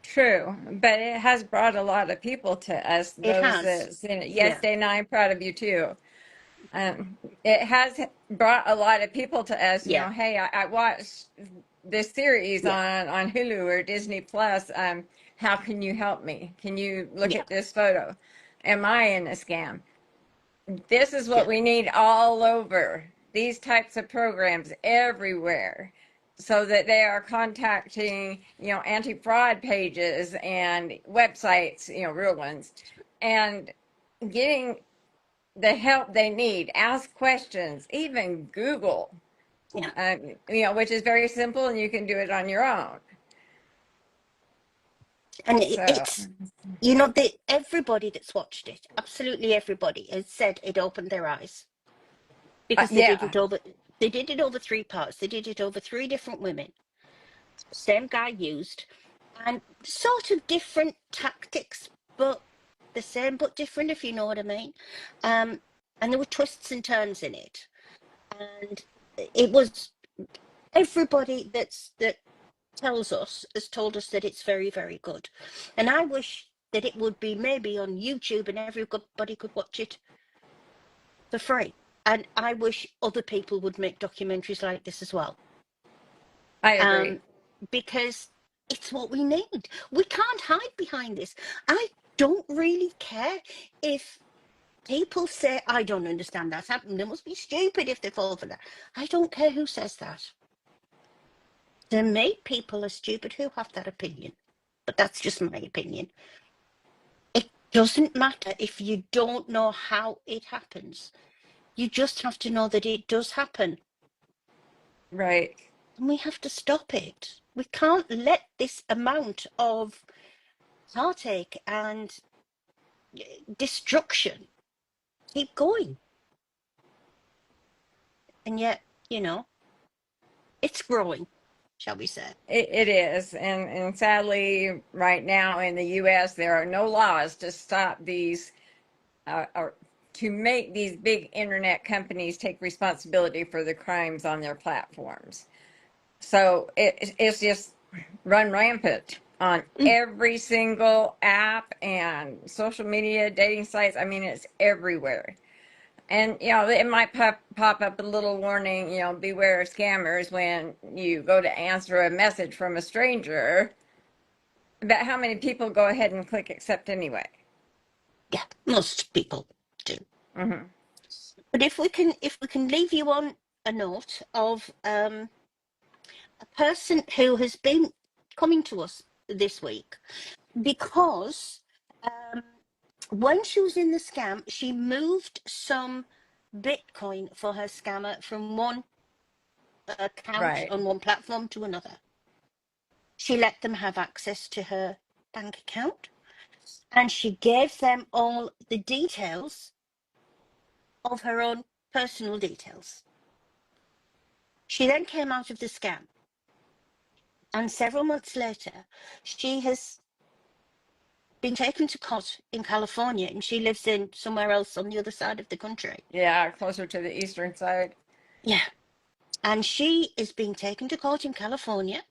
S2: True, but it has brought a lot of people to us,
S1: It
S2: those
S1: has.
S2: that seen it. Yes,
S1: Yeah.
S2: Dana, I'm proud of you too. It has brought a lot of people to us.
S1: Yeah.
S2: Hey, I watched this series
S1: Yeah.
S2: on Hulu or Disney Plus. How can you help me? Can you look
S1: Yeah.
S2: at this photo? Am I in a scam? This is what
S1: Yeah.
S2: we need all over these types of programs everywhere so that they are contacting, anti-fraud pages and websites, real ones, and getting the help they need. Ask questions, even Google,
S1: Yeah.
S2: which is very simple and you can do it on your own.
S1: And
S2: So,
S1: it's everybody that's watched it, absolutely everybody, has said it opened their eyes because
S2: yeah,
S1: they did it over three parts. They did it over three different women. Same guy used, and sort of different tactics, but the same but different, if you know what I mean. And there were twists and turns in it, and it was everybody that tells us has told us that it's very, very good. And I wish that it would be maybe on YouTube and everybody could watch it for free. And I wish other people would make documentaries like this as well.
S2: I agree.
S1: Because it's what we need. We can't hide behind this. I don't really care if People say, I don't understand that's happened. They must be stupid if they fall for that. I don't care who says that. To me, people are stupid who have that opinion. But that's just my opinion. It doesn't matter if you don't know how it happens. You just have to know that it does happen.
S2: Right.
S1: And we have to stop it. We can't let this amount of heartache and destruction keep going. And yet, it's growing, shall we say.
S2: It is. And sadly, right now in the U.S., there are no laws to stop these, or to make these big internet companies take responsibility for the crimes on their platforms. So it's just run rampant on every single app and social media, dating sites. I mean, it's everywhere. And, it might pop up a little warning, beware of scammers when you go to answer a message from a stranger. But how many people go ahead and click accept anyway?
S1: Yeah, most people do.
S2: Mm-hmm.
S1: But if we can leave you on a note of a person who has been coming to us this week because when she was in the scam, she moved some Bitcoin for her scammer from one account
S2: Right.
S1: on one platform to another. She let them have access to her bank account and she gave them all the details of her own personal details. She then came out of the scam, and several months later, she has been taken to court in California, and she lives in somewhere else on the other side of the country.
S2: Yeah, closer to the eastern side.
S1: Yeah. And she is being taken to court in California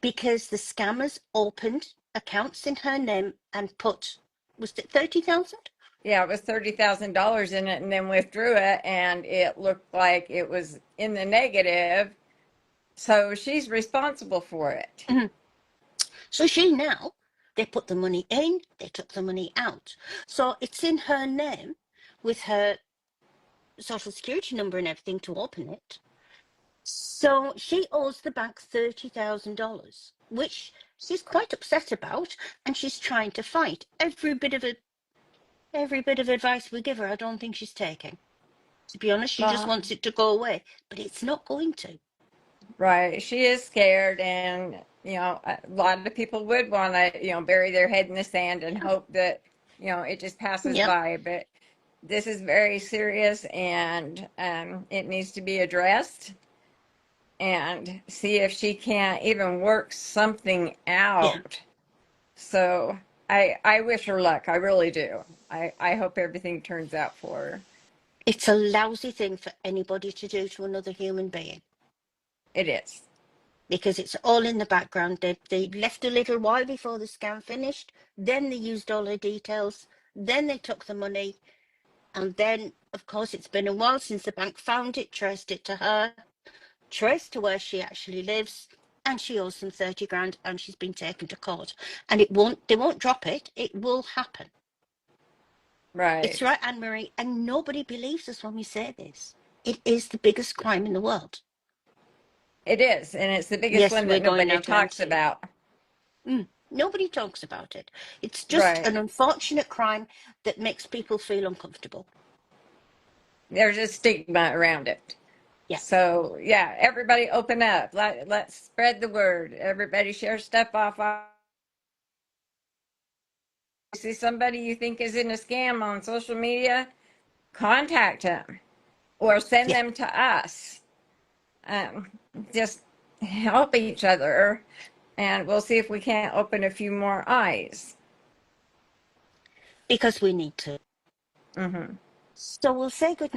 S1: because the scammers opened accounts in her name and put, was it 30,000?
S2: Yeah, it was $30,000 in it and then withdrew it, and it looked like it was in the negative. So she's responsible for it.
S1: Mm-hmm. So they put the money in, they took the money out. So it's in her name with her social security number and everything to open it. So she owes the bank $30,000, which she's quite upset about, and she's trying to fight. Every bit of advice we give her, I don't think she's taking. To be honest, she just wants it to go away, but it's not going to.
S2: Right. She is scared, and, a lot of people would want to, bury their head in the sand and hope that, it just passes
S1: Yep.
S2: by. But this is very serious, and it needs to be addressed and see if she can't even work something
S1: Yeah.
S2: out. So I wish her luck. I really do. I hope everything turns out for her.
S1: It's a lousy thing for anybody to do to another human being
S2: It is.
S1: because it's all in the background. They left a little while before the scam finished, then they used all her details, then they took the money, and then, of course, it's been a while since the bank found it, traced it to her, traced to where she actually lives, and she owes them 30 grand and she's been taken to court. And they won't drop it. It will happen. It's
S2: Right.
S1: right, Anne Marie, and nobody believes us when we say this. It is the biggest crime in the world.
S2: It is. And it's the biggest
S1: Yes,
S2: one
S1: we're
S2: that
S1: going
S2: nobody
S1: now, Glenn,
S2: talks
S1: too.
S2: about.
S1: Nobody talks about it. It's just
S2: Right.
S1: an unfortunate crime that makes people feel uncomfortable.
S2: There's a stigma around it.
S1: Yeah.
S2: So, yeah, everybody open up. Let's spread the word. Everybody share stuff off. See somebody you think is in a scam on social media, contact them or send
S1: Yeah.
S2: them to us. Um, just help each other, and we'll see if we can't open a few more eyes.
S1: Because we need to.
S2: Mm-hmm.
S1: So we'll say good